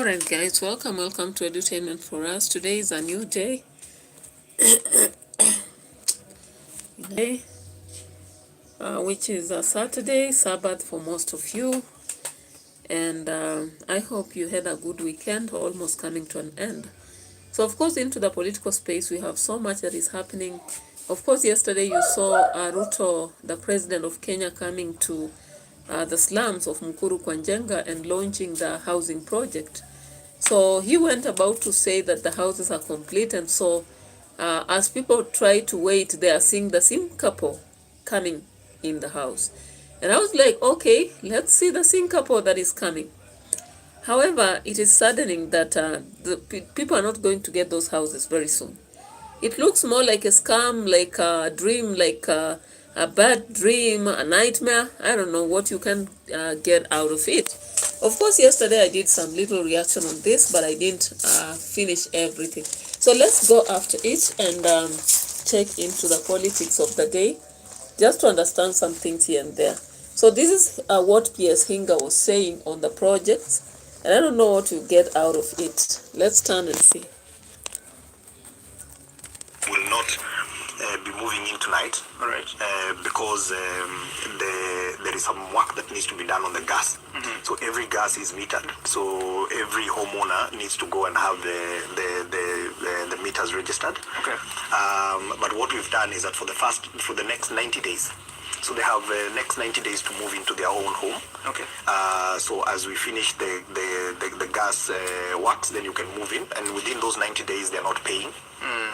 Alright guys, welcome to Edutainment for Us. Today is a new day. Which is a Saturday, Sabbath for most of you. And I hope you had a good weekend, almost coming to an end. So of course, into the political space, we have so much that is happening. Of course, yesterday you saw Ruto, the president of Kenya, coming to the slums of Mukuru kwa Njenga and launching the housing project. So he went about to say that the houses are complete, and so as people try to wait, they are seeing the same couple coming in the house. And I was like, okay, let's see the same couple that is coming. However, it is saddening that people are not going to get those houses very soon. It looks more like a scam, like a dream, like a bad dream, a nightmare. I don't know what you can get out of it. Of course, yesterday I did some little reaction on this, but I didn't finish everything. So let's go after it and check into the politics of the day, just to understand some things here and there. So this is what PS Hinga was saying on the projects, and I don't know what you get out of it. Let's turn and see. Will not be moving in tonight, all right? Because there is some work that needs to be done on the gas. So every gas is metered. So every homeowner needs to go and have the meters registered. Okay. But what we've done is that for the next 90 days. So they have next 90 days to move into their own home. Okay. So as we finish the gas works, then you can move in, and within those 90 days they're not paying.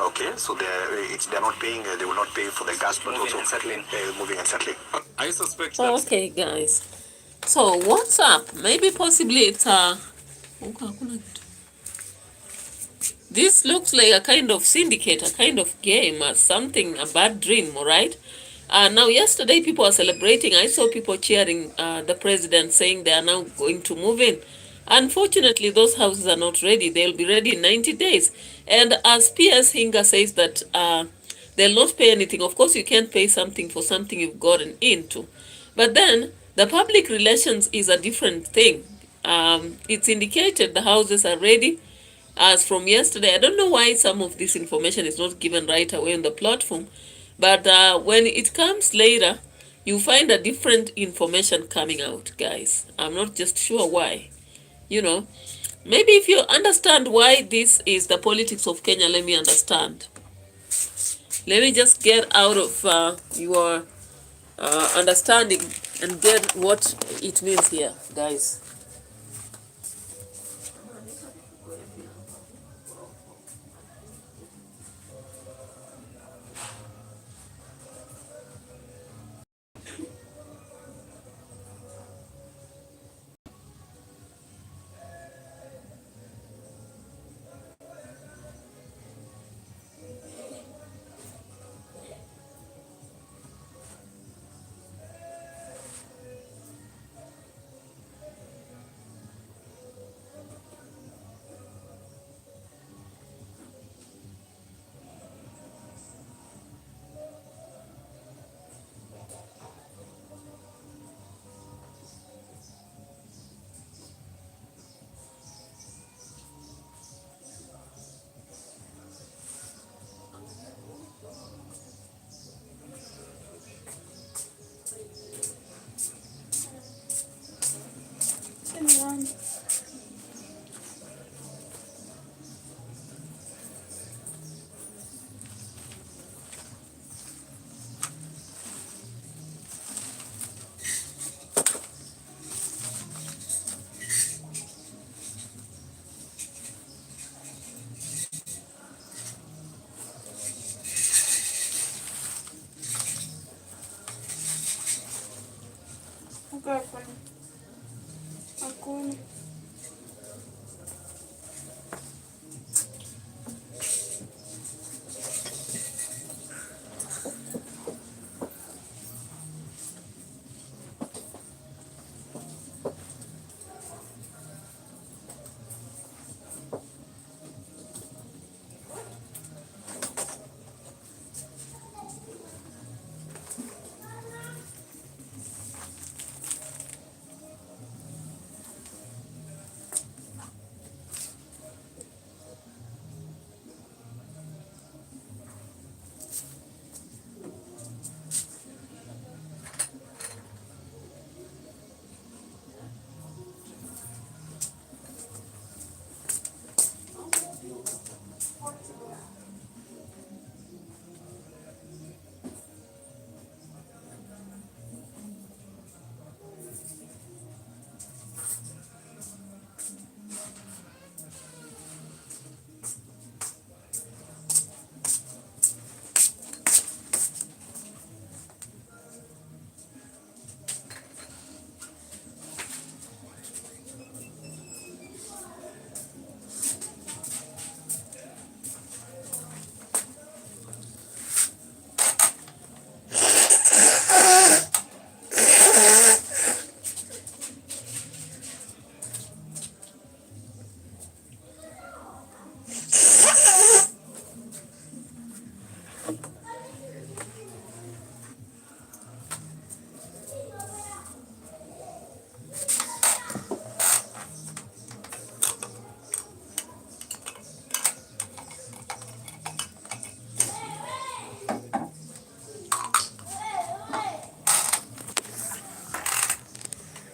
Okay, so they're not paying. They will not pay for the gas, but moving also settling. Moving and settling. I suspect that. Okay, guys. So what's up? Maybe possibly it's this looks like a kind of syndicate, a kind of game, or something, a bad dream, all right? Now, yesterday people are celebrating. I saw people cheering the president, saying they are now going to move in. Unfortunately, those houses are not ready. They'll be ready in 90 days. And as PS Hinga says that they'll not pay anything. Of course, you can't pay something for something you've gotten into. But then, the public relations is a different thing. It's indicated the houses are ready. As from yesterday, I don't know why some of this information is not given right away on the platform. But when it comes later, you find a different information coming out, guys. I'm not just sure why. You know, maybe if you understand why this is the politics of Kenya, let me understand. Let me just get out of your understanding and get what it means here, guys. KENYAN. Hakuna.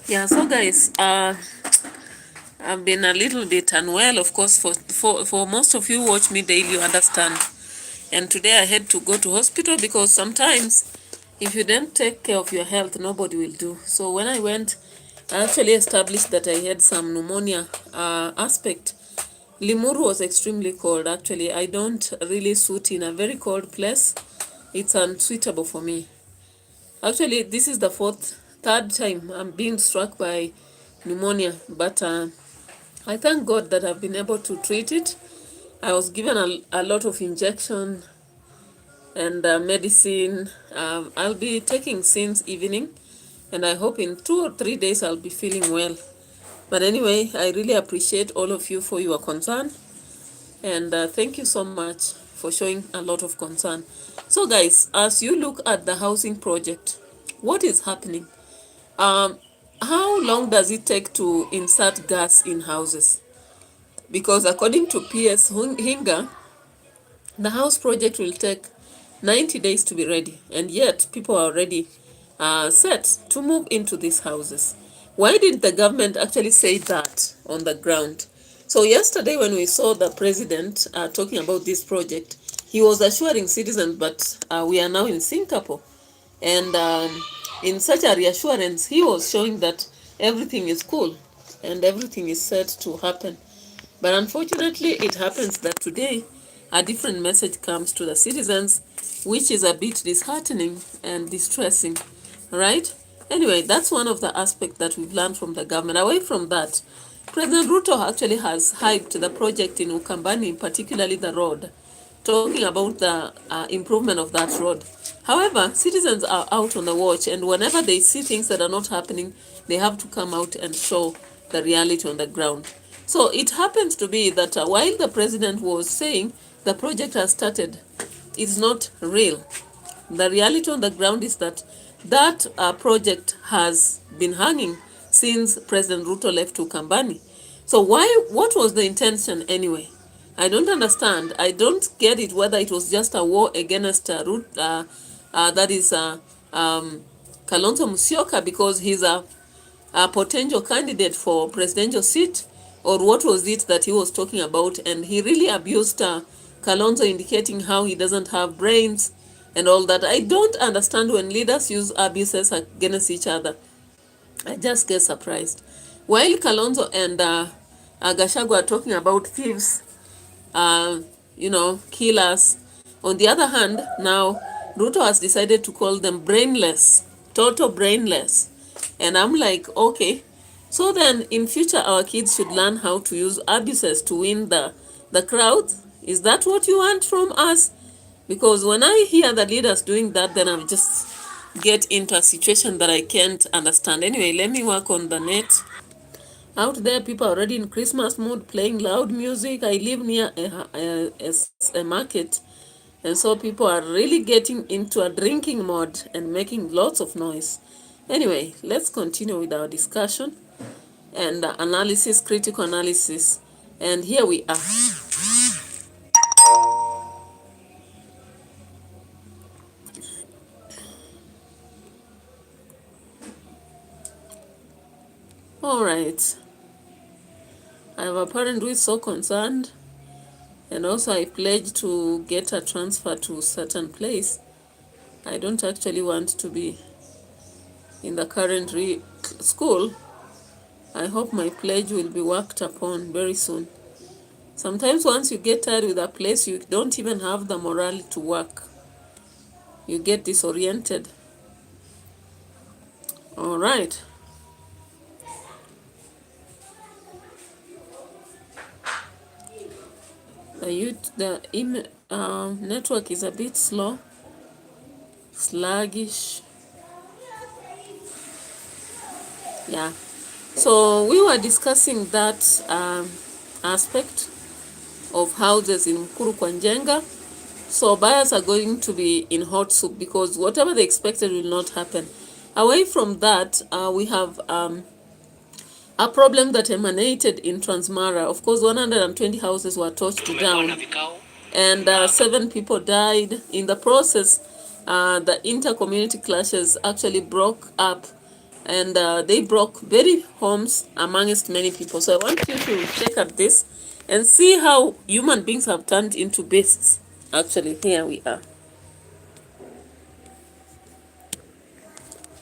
Yeah, so guys, I've been a little bit unwell, of course. For most of you who watch me daily, you understand. And today I had to go to hospital because sometimes if you don't take care of your health, nobody will do. So when I went, I actually established that I had some pneumonia aspect. Limuru was extremely cold. Actually, I don't really suit in a very cold place. It's unsuitable for me. Actually, this is the third time I'm being struck by pneumonia, but I thank God that I've been able to treat it. I was given a lot of injection and medicine. I'll be taking since evening, and I hope in 2 or 3 days I'll be feeling well. But anyway, I really appreciate all of you for your concern, and thank you so much for showing a lot of concern. So guys, as you look at the housing project, what is happening? Um, how long does it take to insert gas in houses? Because according to PS Hinga, the house project will take 90 days to be ready, and yet people are already set to move into these houses. Why did the government actually say that on the ground? So yesterday when we saw the president talking about this project, he was assuring citizens, but we are now in Singapore. And in such a reassurance, he was showing that everything is cool and everything is set to happen. But unfortunately, it happens that today a different message comes to the citizens, which is a bit disheartening and distressing, right? Anyway, that's one of the aspects that we've learned from the government. Away from that, President Ruto actually has hyped the project in Ukambani, particularly the road, talking about the improvement of that road. However, citizens are out on the watch, and whenever they see things that are not happening, they have to come out and show the reality on the ground. So it happens to be that while the president was saying the project has started, it's not real. The reality on the ground is that that project has been hanging since President Ruto left to Kambani. So what was the intention anyway? I don't understand. I don't get it whether it was just a war against that is Kalonzo Musyoka because he's a potential candidate for presidential seat, or what was it that he was talking about? And he really abused Kalonzo, indicating how he doesn't have brains and all that. I don't understand when leaders use abuses against each other. I just get surprised. While Kalonzo and Gachagua are talking about thieves, uh, killers. On the other hand, now Ruto has decided to call them brainless, total brainless. And I'm like, okay, so then in future our kids should learn how to use abuses to win the crowd. Is that what you want from us? Because when I hear the leaders doing that, then I just get into a situation that I can't understand. Anyway, let me work on the net. Out there, people are already in Christmas mood, playing loud music. I live near a market, and so people are really getting into a drinking mode and making lots of noise. Anyway, let's continue with our discussion and analysis, critical analysis. And here we are. All right. I have a parent who is so concerned, and also I pledge to get a transfer to a certain place. I don't actually want to be in the current school. I hope my pledge will be worked upon very soon. Sometimes once you get tired with a place, you don't even have the morale to work. You get disoriented. All right. The network is a bit slow, sluggish. Yeah. So we were discussing that aspect of houses in Mukuru kwa Njenga. So buyers are going to be in hot soup because whatever they expected will not happen. Away from that, we have a problem that emanated in Transmara. Of course, 120 houses were torched down, and 7 people died. In the process, the inter-community clashes actually broke up and they broke very homes amongst many people. So I want you to check at this and see how human beings have turned into beasts. Actually, here we are.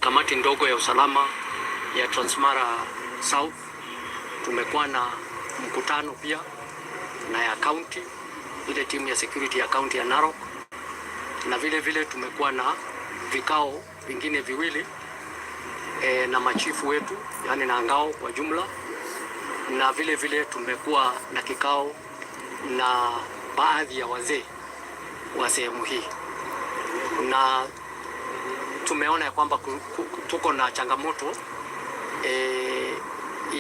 Kamati ndogo ya usalama ya Transmara South tumekuwa na mkutano pia na ya county, ile timu ya security ya county ya Narok, na vile vile tumekuwa na vikao vingine viwili na machifu wetu, yani na ngao kwa jumla, na vile vile tumekuwa na kikao na baadhi ya wazee wa sehemu hii, na tumeona ya kwamba tuko na changamoto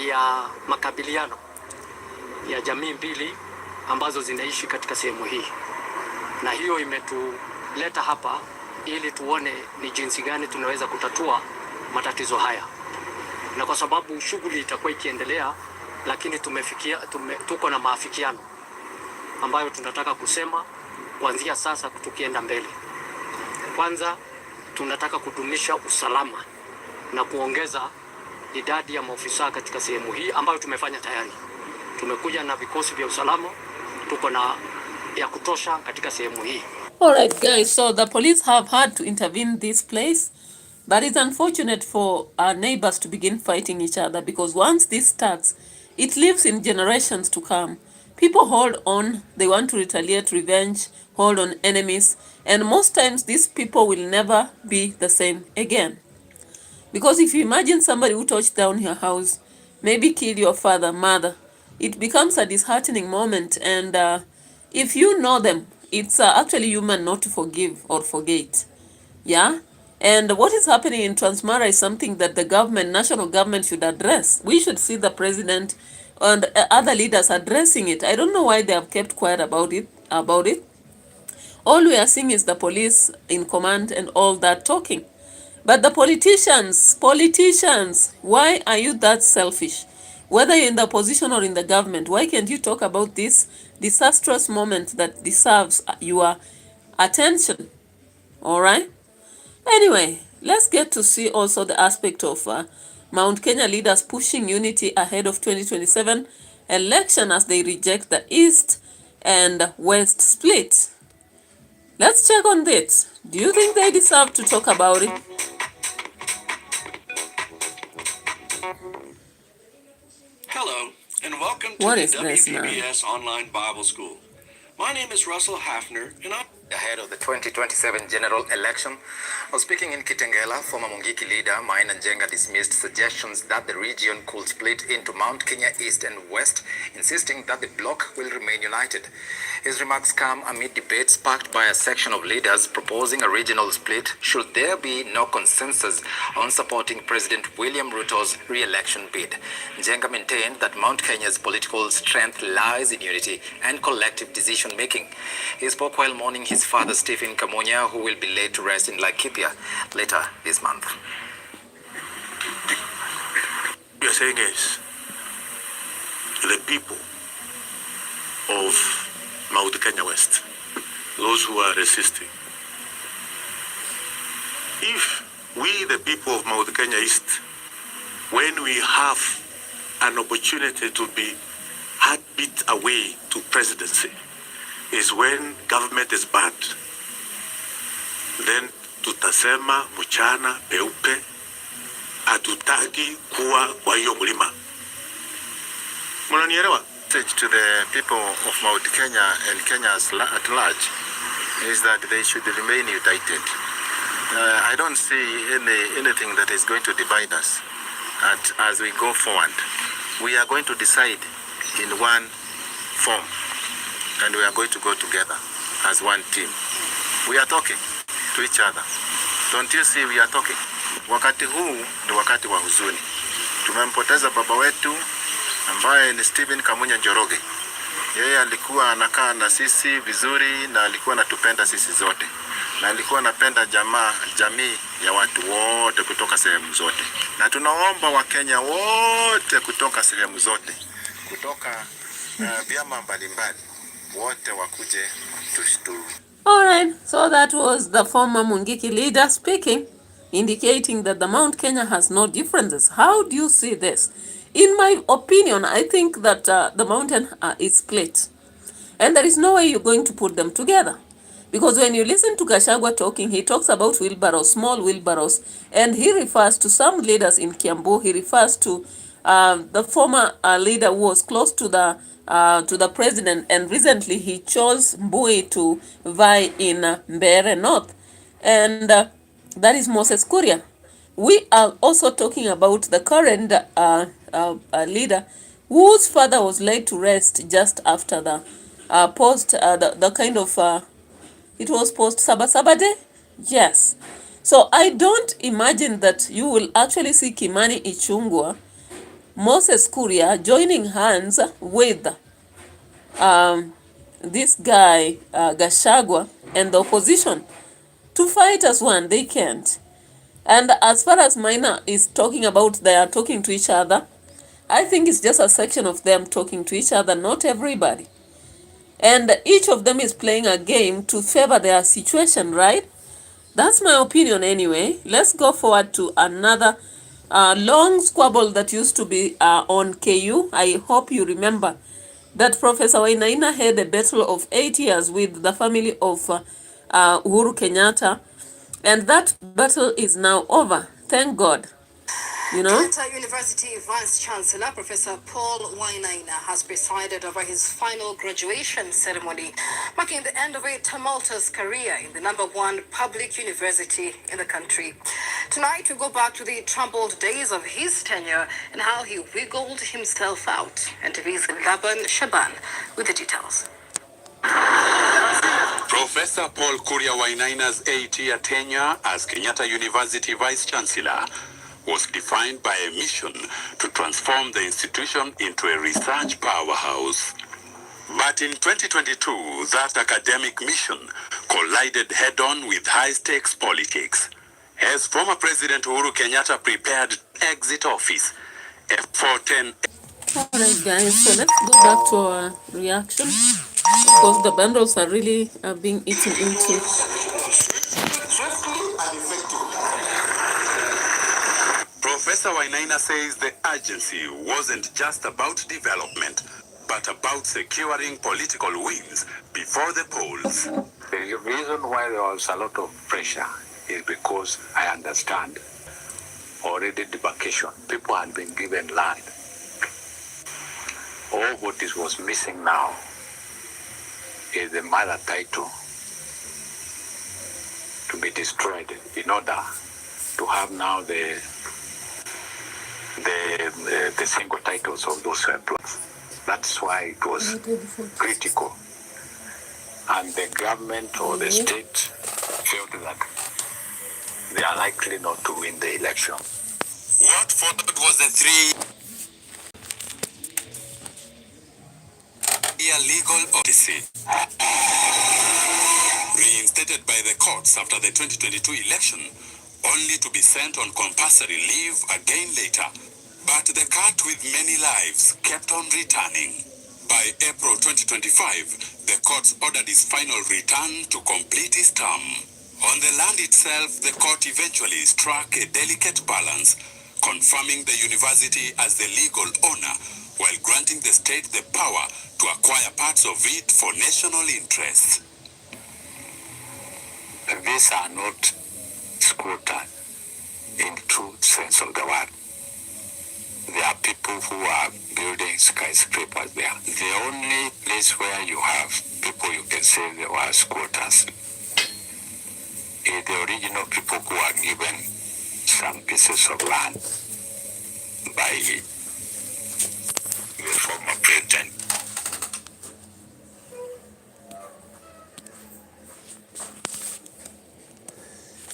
ya makabiliano ya jamii mbili ambazo zinaishi katika sehemu hii, na hiyo imetuleta hapa ili tuone ni jinsi gani tunaweza kutatua matatizo haya. Na kwa sababu shughuli itakuwa ikiendelea, lakini tuko na maafikiano ambayo tunataka kusema kuanzia sasa tukienda mbele. Kwanza tunataka kudumisha usalama na kuongeza idadi ya maofisa katika sehemu hii ambayo tumefanya tayari. Tumekuja na vikosi vya usalama, tuko na ya kutosha katika sehemu hii. All right guys, so the police have had to intervene this place, but it's unfortunate for our neighbors to begin fighting each other, because once this starts, it lives in generations to come. People hold on, they want to retaliate, revenge, hold on enemies, and most times these people will never be the same again. Because if you imagine somebody who touched down your house, maybe kill your father, mother, it becomes a disheartening moment. And if you know them, it's actually human not to forgive or forget. Yeah? And what is happening in Transmara is something that the government, national government, should address. We should see the president and other leaders addressing it. I don't know why they have kept quiet about it. All we are seeing is the police in command and all that talking. But the politicians, why are you that selfish? Whether you're in the opposition or in the government, why can't you talk about this disastrous moment that deserves your attention? All right? Anyway, let's get to see also the aspect of Mount Kenya leaders pushing unity ahead of 2027 election as they reject the East and West split. Let's check on this. Do you think they deserve to talk about it? Hello, and welcome to What the is this now? WPBS Online Bible School. My name is Russell Hafner, and I'm ahead of the 2027 general election. While speaking in Kitengela, former Mungiki leader Maina Njenga dismissed suggestions that the region could split into Mount Kenya East and West, insisting that the bloc will remain united. His remarks come amid debate sparked by a section of leaders proposing a regional split should there be no consensus on supporting President William Ruto's re-election bid. Njenga maintained that Mount Kenya's political strength lies in unity and collective decision-making. He spoke while mourning his father Stephen Kamunya, who will be laid to rest in Laikipia later this month. What we are saying is the people of Mount Kenya West, those who are resisting, if we the people of Mount Kenya East, when we have an opportunity to be heartbeat away to presidency, is when government is bad, then tutasema mchana peupe hatutaki kuwa kwa hiyo mlima. Mnanielewa? To the people of Mount Kenya and Kenya at large is that they should remain united. I don't see anything that is going to divide us as we go forward. We are going to decide in one form, and we are going to go together as one team. We are talking to each other. Don't you see we are talking? Wakati huu ni wakati wa huzuni. Tumempoteza baba wetu ambaye ni Stephen Kamunya Njoroge. Yeye alikuwa anakaa na sisi vizuri na alikuwa anatupenda sisi zote. Na alikuwa anapenda jamii ya watu wote kutoka sehemu zote. Na tunaomba Wakenya wote kutoka sehemu zote, kutoka vyama mbalimbali, wote wakuje tushtu. All right, so that was the former Mungiki leader speaking. indicating that the Mount Kenya has no differences. How do you see this? In my opinion, I think that the mountain is split. And there is no way you're going to put them together. Because when you listen to Gachagua talking, he talks about wheelbarrows, small wheelbarrows, and he refers to some leaders in Kiambu. He refers to the former leader who was close to the president, and recently he chose Mbui to vie in Mbeere North, and that is Moses Kuria. We are also talking about the current leader, whose father was laid to rest just after the the kind of it was post Saba Day. Yes. So I don't imagine that you will actually see Kimani Ichung'wah, Moses Kuria joining hands with this guy Gachagua and the opposition to fight as one. They can't. And as far as Maina is talking about they are talking to each other, I think it's just a section of them talking to each other, not everybody. And each of them is playing a game to favor their situation, right? That's my opinion anyway. Let's go forward to another long squabble that used to be on KU. I hope you remember that Professor Wainaina had a battle of 8 years with the family of Uhuru Kenyatta. And that battle is now over. Thank God. You know? Kenyatta University Vice Chancellor Professor Paul Wainaina has presided over his final graduation ceremony, marking the end of a tumultuous career in the #1 public university in the country. Tonight, we go back to the troubled days of his tenure and how he wiggled himself out. And TV's Laban Shaban with the details. Professor Paul Kuria Wainaina's 8-year tenure as Kenyatta University Vice Chancellor was defined by a mission to transform the institution into a research powerhouse. But in 2022, that academic mission collided head-on with high-stakes politics. As former President Uhuru Kenyatta prepared to exit office, a 410... Alright guys, so let's go back to our reaction, because the bundles are really being eaten into. Professor Wainaina says the urgency wasn't just about development, but about securing political wins before the polls. The reason why there was a lot of pressure is because I understand already the vacation. People had been given land. All what was missing now is the mother title to be destroyed in order to have now the single titles of those plots. That's why it was critical. And the government or the state felt that they are likely not to win the election. What followed was a 3-year legal odyssey, reinstated by the courts after the 2022 election, only to be sent on compulsory leave again later. But the cat with many lives kept on returning. By April 2025, the courts ordered his final return to complete his term. On the land itself, the court eventually struck a delicate balance, confirming the university as the legal owner, while granting the state the power to acquire parts of it for national interests. These are not squatters in true sense of the word. There are people who are building skyscrapers there. The only place where you have people you can say they were squatters is the original people who are given some pieces of land by the former president.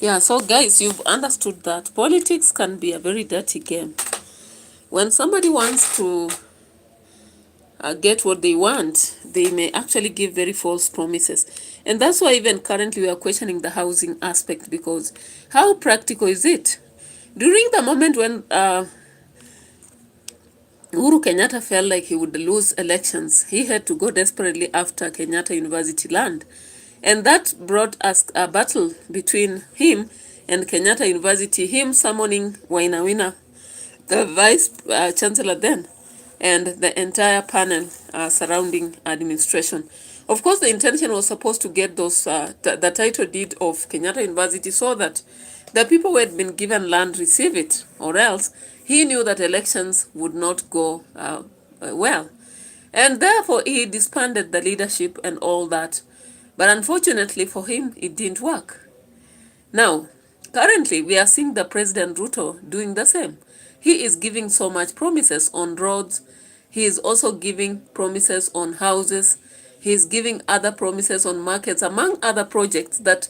Yeah, so guys, you've understood that politics can be a very dirty game. When somebody wants to get what they want, they may actually give very false promises. And that's why even currently we are questioning the housing aspect, because how practical is it? During the moment when Uhuru Kenyatta felt like he would lose elections, he had to go desperately after Kenyatta University land. And that brought us a battle between him and Kenyatta University, him summoning Wainaina, the vice chancellor then, and the entire panel surrounding administration. Of course, the intention was supposed to get those the title deed of Kenyatta University so that the people who had been given land receive it, or else he knew that elections would not go well. And therefore, he disbanded the leadership and all that. But unfortunately for him, it didn't work. Now, currently, we are seeing the President Ruto doing the same. He is giving so much promises on roads. He is also giving promises on houses. He is giving other promises on markets, among other projects that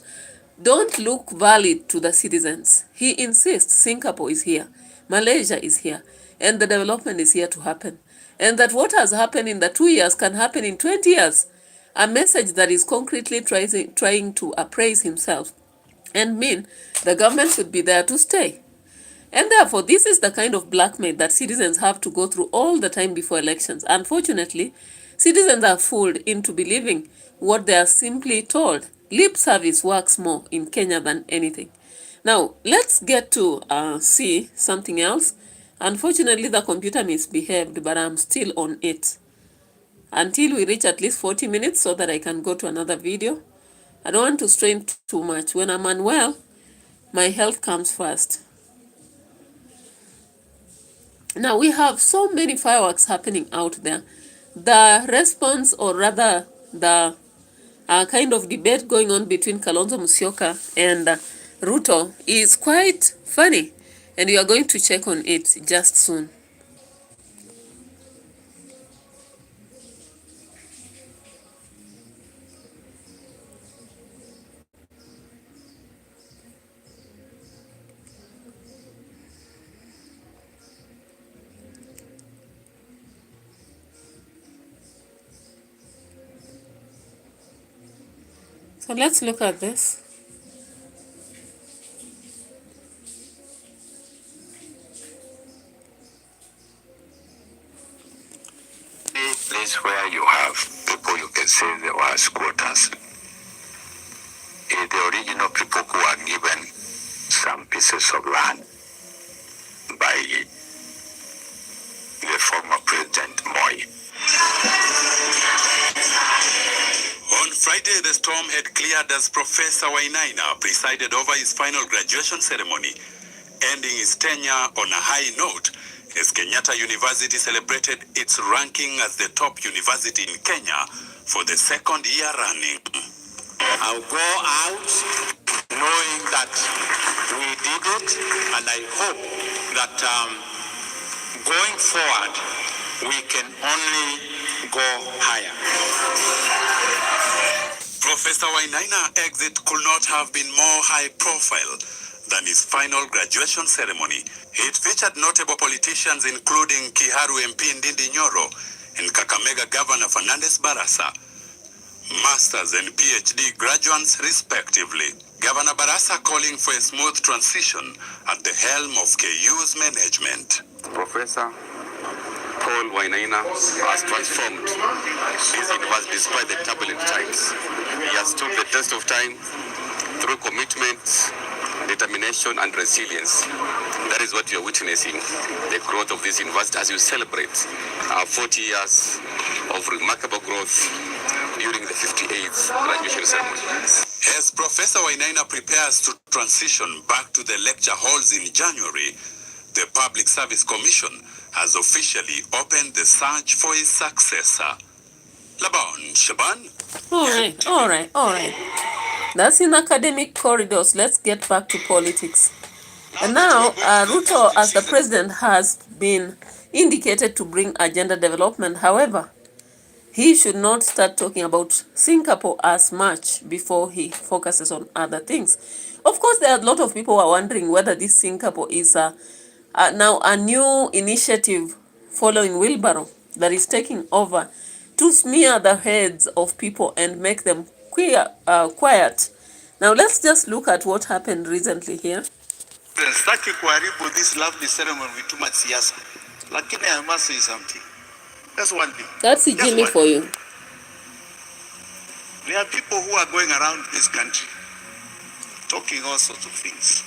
don't look valid to the citizens. He insists Singapore is here, Malaysia is here, and the development is here to happen. And that what has happened in the 2 years can happen in 20 years. A message that is concretely trying to appraise himself and mean the government should be there to stay. And therefore, this is the kind of blackmail that citizens have to go through all the time before elections. Unfortunately, citizens are fooled into believing what they are simply told. Lip service works more in Kenya than anything. Now, let's get to see something else. Unfortunately, the computer misbehaved, but I'm still on it until we reach at least 40 minutes so that I can go to another video. I don't want to strain too much. When I'm unwell, my health comes first. Now, we have so many fireworks happening out there. The response, or rather the kind of debate going on between Kalonzo Musyoka and Ruto is quite funny, and you are going to check on it just soon. So let's look at this. A place where you have people you can say they were squatters. The original people who are given some pieces of land by the former President Moi. On Friday, the storm had cleared as Professor Wainaina presided over his final graduation ceremony, ending his tenure on a high note as Kenyatta University celebrated its ranking as the top university in Kenya for the second year running. I'll go out knowing that we did it, and I hope that going forward we can only go higher. Professor Wainaina's exit could not have been more high profile than his final graduation ceremony. It featured notable politicians including Kiharu MP Ndindi Nyoro and Kakamega Governor Fernandes Barasa, masters and PhD graduates respectively. Governor Barasa calling for a smooth transition at the helm of KU's management. Professor Paul Wainaina has transformed this university despite the turbulent times. He has stood the test of time through commitment, determination and resilience. That is what you are witnessing, the growth of this university as you celebrate our 40 years of remarkable growth during the 58th graduation ceremony. As Professor Wainaina prepares to transition back to the lecture halls in January, the Public Service Commission has officially opened the search for his successor. Laban Shaban. All right. That's in academic corridors. Let's get back to politics. And now, Ruto, as the president, has been indicated to bring agenda development. However, he should not start talking about Singapore as much before he focuses on other things. Of course, there are a lot of people who are wondering whether this Singapore is now a new initiative following Wilbaro that is taking over to smear the heads of people and make them quiet. Now, let's just look at what happened recently here. Sitaki kuharibu this lovely ceremony with too much siasa. Lakini I must say something. That's one thing. That's Jimmy for you. There are people who are going around this country talking all sorts of things.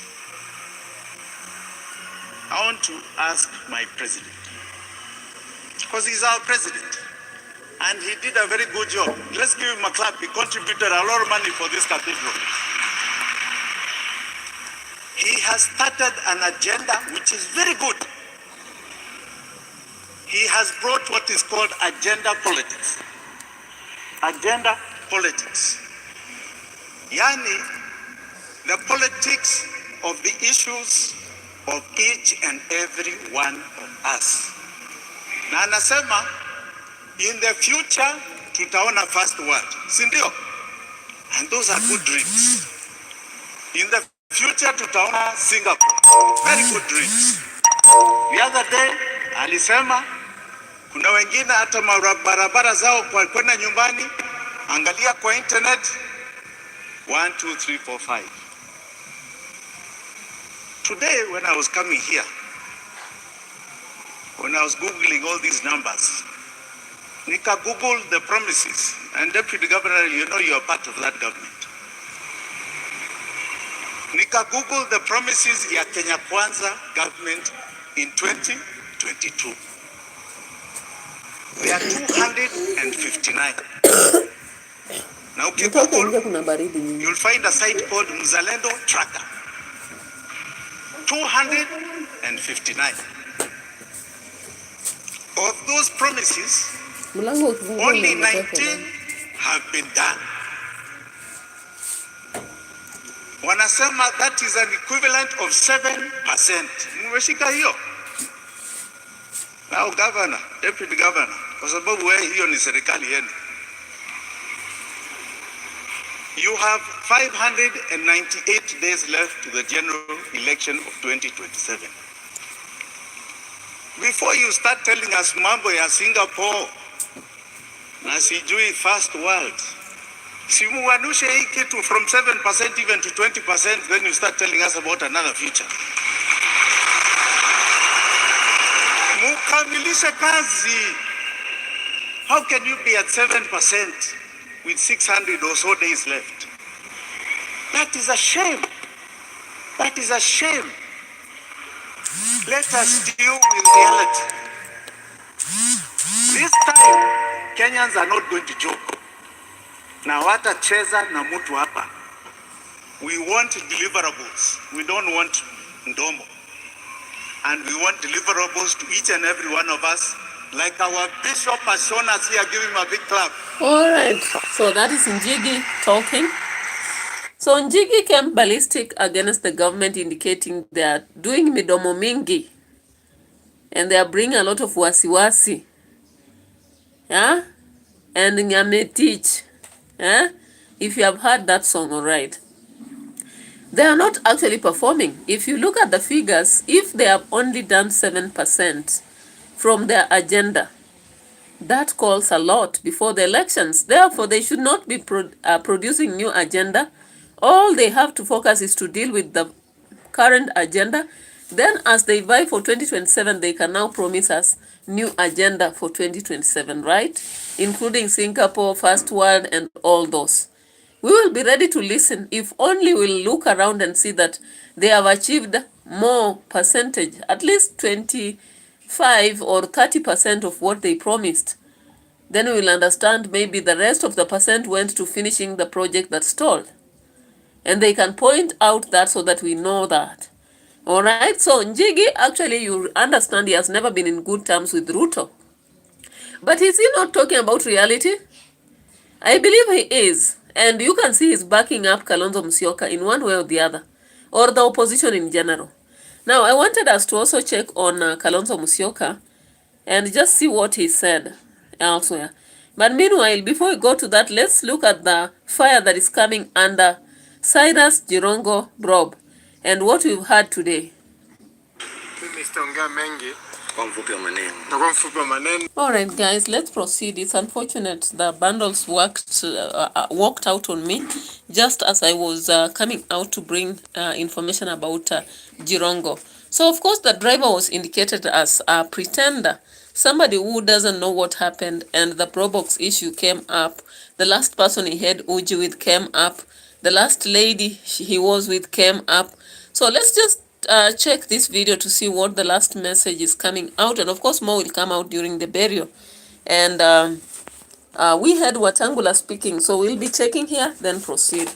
I want to ask my president, because he's our president, and he did a very good job. Let's give him a clap. He contributed a lot of money for this cathedral. He has started an agenda which is very good. He has brought what is called agenda politics. Agenda politics. Yani, the politics of the issues of each and every one of us. Na anasema, in the future, tutaona first world. Sindio? And those are good dreams. In the future, tutaona Singapore. Very good dreams. The other day, alisema, kuna wengine hata barabara zao kwa kwenda nyumbani, angalia kwa internet, 1, 2, 3, 4, 5. Today, when I was coming here, when I was Googling all these numbers, Nika Googled the promises, and Deputy Governor, you know you are part of that government. Nika Googled the promises ya Kenya Kwanza government in 2022. They are 259. Now, you'll find a site called Mzalendo Tracker. 259. Of those promises, only 19 have been done. Wanasema that is an equivalent of 7%. Mweshika hiyo. Now, Governor, Deputy Governor, kwa sababu wewe hiyo ni serikali yenu. You have 598 days left to the general election of 2027. Before you start telling us mambo ya Singapore na sijui first world, simuanushe hii kitu from 7% even to 20%, then you start telling us about another future. Mukamilishe kazi. How can you be at 7% with 600 or so days left? That is a shame. That is a shame. Let us deal with reality. This time, Kenyans are not going to joke. Na watacheza na mtu hapa. We want deliverables. We don't want ndomo. And we want deliverables to each and every one of us. Like our bishop has shown us here, give him a big clap. All right, so that is Njigi talking. So Njigi came ballistic against the government, indicating they are doing midomo mingi. And they are bringing a lot of wasiwasi. Yeah? And nyametich. Yeah? If you have heard that song, all right. They are not actually performing. If you look at the figures, if they have only done 7% from their agenda, that calls a lot before the elections. Therefore, they should not be producing new agenda. All they have to focus is to deal with the current agenda. Then as they vie for 2027, they can now promise us new agenda for 2027, right? Including Singapore, First World, and all those. We will be ready to listen if only we'll look around and see that they have achieved more percentage, at least 25 or 30% of what they promised. Then we will understand maybe the rest of the percent went to finishing the project that stalled. And they can point out that so that we know that. All right, so Njigi, actually you understand he has never been in good terms with Ruto. But is he not talking about reality? I believe he is. And you can see he's backing up Kalonzo Musyoka in one way or the other. Or the opposition in general. Now, I wanted us to also check on Kalonzo Musyoka and just see what he said elsewhere. But meanwhile, before we go to that, let's look at the fire that is coming under Cyrus Jirongo Rob and what we've heard today. Alright guys, let's proceed. It's unfortunate the bundles walked out on me just as I was coming out to bring information about Jirongo. So of course the driver was indicated as a pretender, somebody who doesn't know what happened, and the Probox issue came up. The last person he had Uji with came up. the last lady he was with came up. So let's just check this video to see what the last message is coming out, and of course more will come out during the burial. And we had Watangula speaking, so we'll be checking here, then proceed.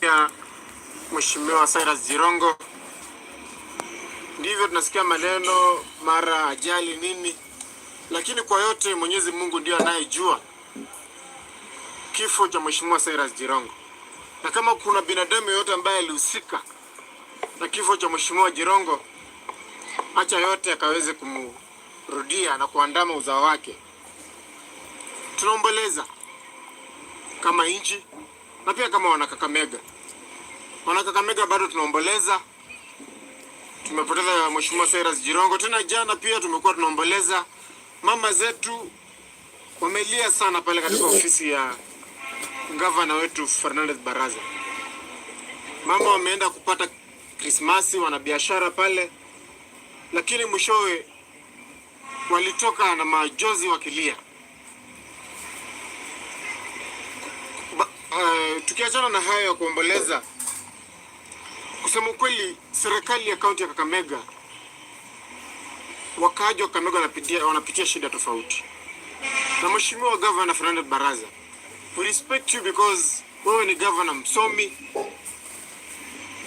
Ya Mheshimiwa Cyrus Jirongo, ndivyo tunasikia maneno mara ajali nini, lakini kwa yote Mwenyezi Mungu ndiye anayejua kifo cha Mheshimiwa Cyrus Jirongo. Na kama kuna binadamu yote ambaye alihusika na kifo cha Mheshimiwa Jirongo, acha yote akaweze kumrudia na kuandama uzao wake. Tunaomboleza kama nchi na pia kama Wanakakamega. Wanakakamega bado tunaomboleza. Tumepoteza Mheshimiwa Cyrus Jirongo. Tena jana pia tumekuwa tunaomboleza. Mama zetu wamelia sana pale katika ofisi ya gavana wetu Fernandez Baraza. Mama wameenda kupata Krismasi, wanabiashara pale, lakini mwishowe walitoka na majozi wakilia. Tukiachana na hayo ya kuomboleza, kusema kweli serikali ya kaunti ya Kakamega, wakaaji wa Kakamega wanapitia shida tofauti. Na Mheshimiwa Governor Fernandez Baraza, we respect you because wewe ni governor msomi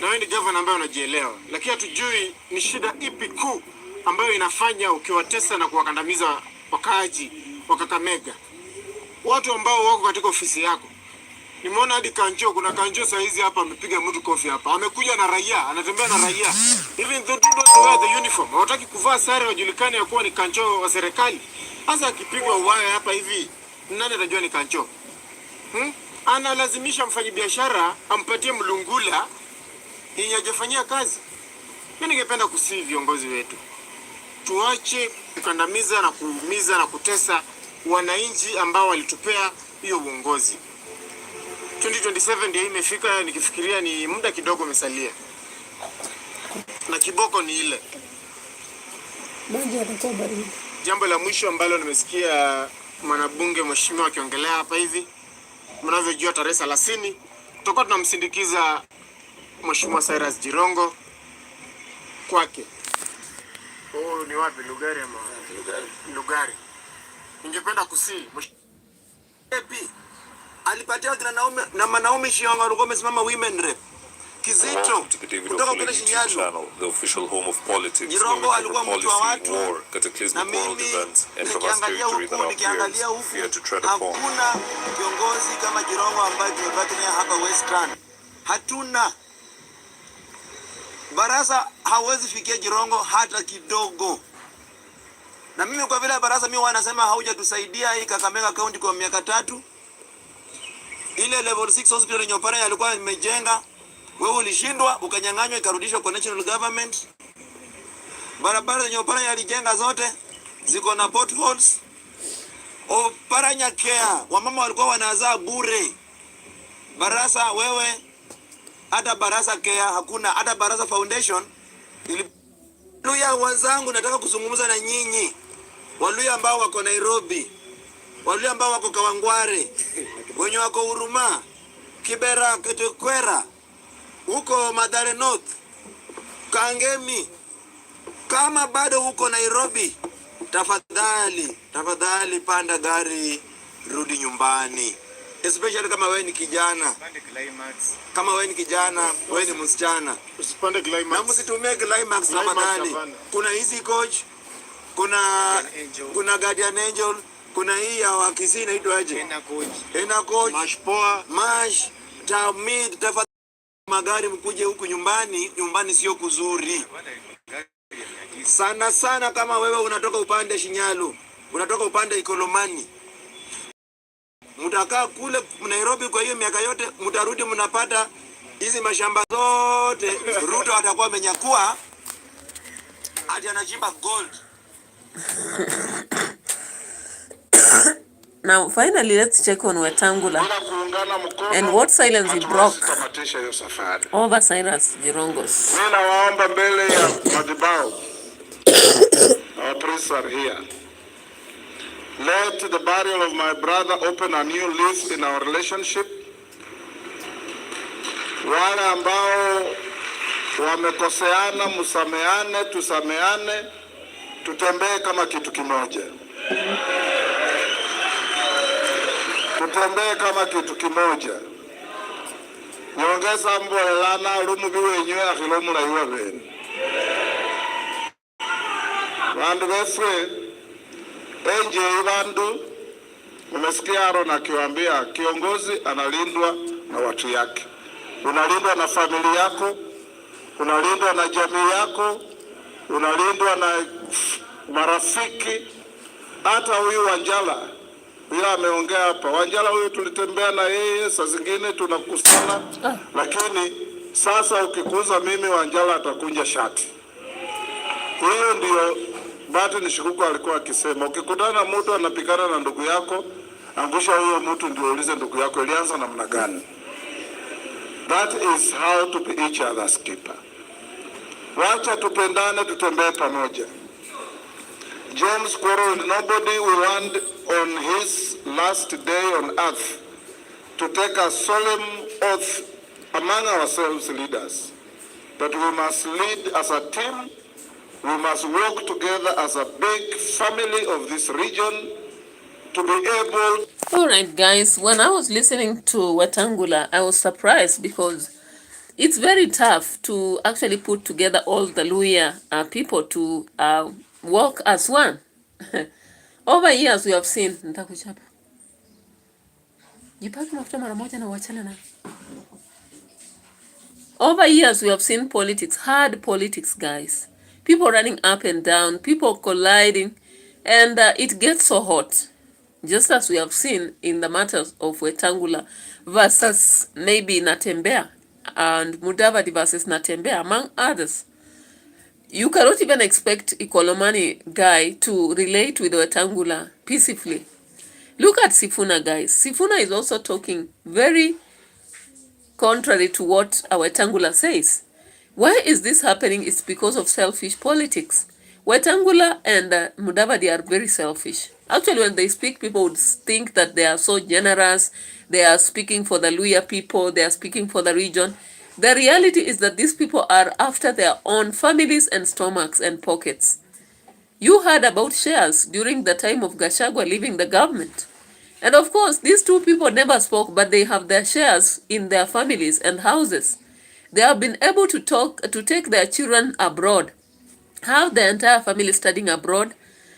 na wewe ni governor ambaye unajielewa, lakini hatujui ni shida ipi kuu ambayo inafanya ukiwatesa na kuwakandamiza wakaaji wa Kakamega, watu ambao wako katika ofisi yako. Nimeona hadi Kanjo, kuna Kanjo saa hizi hapa amepiga mtu kofi hapa. Amekuja na raia, anatembea na raia. Even though they don't wear the uniform. Hawataki kuvaa sare wajulikane ya kuwa ni Kanjo wa serikali. Sasa akipigwa uwaya hapa hivi, nani atajua ni Kanjo? Analazimisha mfanyabiashara ampatie mlungula yenye hajafanyia kazi. Mimi ningependa kusihi viongozi wetu, tuache kukandamiza na kuumiza na kutesa wananchi ambao walitupea hiyo uongozi. 2027 ndio imefika, nikifikiria ni muda kidogo umesalia. Na kiboko ni ile. Jambo la mwisho ambalo nimesikia mwanabunge mheshimiwa akiongelea hapa hivi, mnavyojua tarehe 30 tutakuwa tunamsindikiza Mheshimiwa Cyrus Jirongo kwake. Ni wapi, Lugari ama? Lugari. Ningependa kusii alipatia kina Naomi na Naomi Shionga walikuwa wamesimama women rep Kizito kutoka kule Shinyalu, the official home of politics. Jirongo alikuwa mtu wa watu, na mimi nikiangalia huku hakuna kiongozi kama Jirongo ambaye tumebaki naye hapa Western. Hatuna. Baraza hawezi fikia Jirongo hata kidogo. Na mimi kwa vile Baraza mimi wanasema haujatusaidia hii Kakamega County kwa miaka 3. Ile level 6 hospital Nyopara alikuwa imejenga, wewe ulishindwa ukanyang'anywa ikarudishwa kwa national government. Barabara za Nyopara yalijenga zote ziko na potholes. Paranya care, wamama walikuwa wanazaa bure. Baraza wewe, hata Baraza care hakuna, hata Baraza foundation. Waluya wazangu, nataka kuzungumza na nyinyi. Waluya ambao wako Nairobi, Waluya ambao wako Kawangware, wenye wako Huruma, Kibera, Ketekwera, huko Mathare North, Kangemi, kama bado huko Nairobi, tafadhali panda gari, rudi nyumbani. Especially kama wewe ni kijana. Kama wewe ni kijana, wewe ni msichana, usipande Climax. Na msitumie Climax tafadhali. Kuna Easy Coach, kuna Guardian Angel, kuna hii ya Wakisii inaitwa aje? Ena Coach, Mash Poa, Mash, Tamid, tafadhali magari mkuje huku nyumbani sio kuzuri. Sana kama wewe unatoka upande Shinyalu, unatoka upande Ikolomani, mutakaa kule Nairobi kwa hiyo miaka yote, mutarudi mnapata hizi mashamba zote. Ruto atakuwa amenyakua hadi anachimba gold. Now finally let's check on Wetangula and what silence he broke over Cyrus Jirongo's. Mimi nawaomba mbele ya madhabahu. Our priests are here. Let the burial of my brother open a new leaf in our relationship. Wale ambao wamekoseana, msameane, tusameane, tutembee kama kitu kimoja. Tutembee kama kitu kimoja. Nyongeza mbo elana rumubi wenywe akhilomula iwa bene. Bandu befwe, enje bandu, umesikia Aaron akiwaambia kiongozi analindwa na watu yake. Unalindwa na familia yako, unalindwa na jamii yako, unalindwa na marafiki. Hata huyu Wanjala bila ameongea hapa, Wanjala huyu tulitembea na yeye, saa zingine tunakusana, lakini sasa ukikuza mimi Wanjala atakunja shati. Hiyo ndio Martin Shikuku alikuwa akisema, ukikutana na mtu anapigana na ndugu yako, angusha huyo mtu ndio ulize ndugu yako ilianza namna gani. That is how to be each other's keeper. Wacha tupendane, tutembee pamoja. James quarreled, nobody will want on his last day on earth to take a solemn oath among ourselves leaders that we must lead as a team, we must work together as a big family of this region to be able. All right, guys, when I was listening to Wetangula, I was surprised because it's very tough to actually put together all the Luhya people to work as one. Over years we have seen over years we have seen politics, hard politics, guys. People running up and down, people colliding, and it gets so hot. Just as we have seen in the matters of Wetangula versus maybe Natembeya and Mudavadi versus Natembeya, among others. You cannot even expect Ikolomani guy to relate with Wetangula peacefully. Look at Sifuna, guys. Sifuna is also talking very contrary to what Wetangula says. Why is this happening? It's because of selfish politics. Wetangula and Mudavadi are very selfish. Actually, when they speak, people would think that they are so generous. They are speaking for the Luhya people. They are speaking for the region. The reality is that these people are after their own families and stomachs and pockets. You heard about shares during the time of Gachagua leaving the government. And of course, these two people never spoke, but they have their shares in their families and houses. They have been able to take their children abroad, have the entire family studying abroad,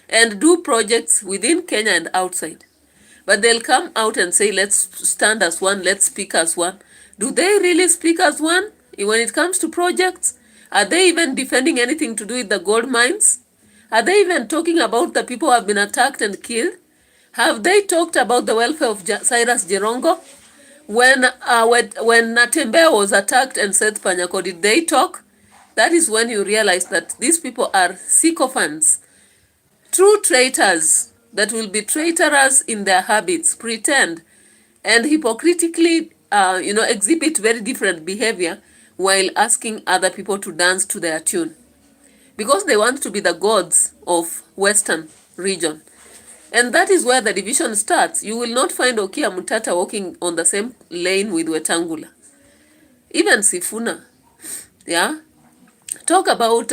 and do projects within Kenya and outside. But they'll come out and say, let's stand as one, let's speak as one. Do they really speak as one when it comes to projects? Are they even defending anything to do with the gold mines? Are they even talking about the people who have been attacked and killed? Have they talked about the welfare of Cyrus Jirongo? When Natembeya was attacked and Seth Panyako, did they talk? That is when you realize that these people are sycophants, true traitors that will be traitorous in their habits, pretend, and hypocritically exhibit very different behavior while asking other people to dance to their tune. Because they want to be the gods of Western region. And that is where the division starts. You will not find Okia Mutata walking on the same lane with Wetangula. Even Sifuna. Yeah? Talk about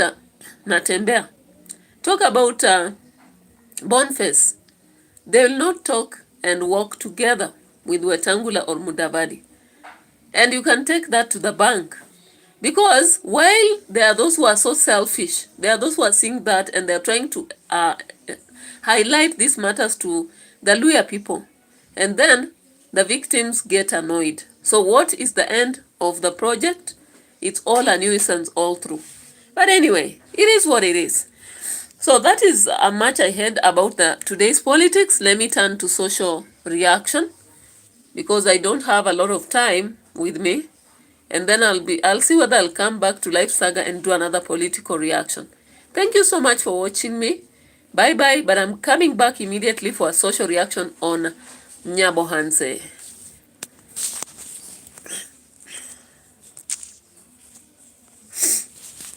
Natembeya. Talk about Boniface. They will not talk and walk together with Wetangula or Mudavadi. And you can take that to the bank. Because while there are those who are so selfish, there are those who are seeing that and they're trying to highlight these matters to the Luhya people. And then the victims get annoyed. So what is the end of the project? It's all a nuisance all through. But anyway, it is what it is. So that is much I heard about today's politics. Let me turn to social reaction because I don't have a lot of time with me. And then I'll see whether I'll come back to Life Saga and do another political reaction. Thank you so much for watching me. Bye bye, but I'm coming back immediately for a social reaction on Nyabohanse.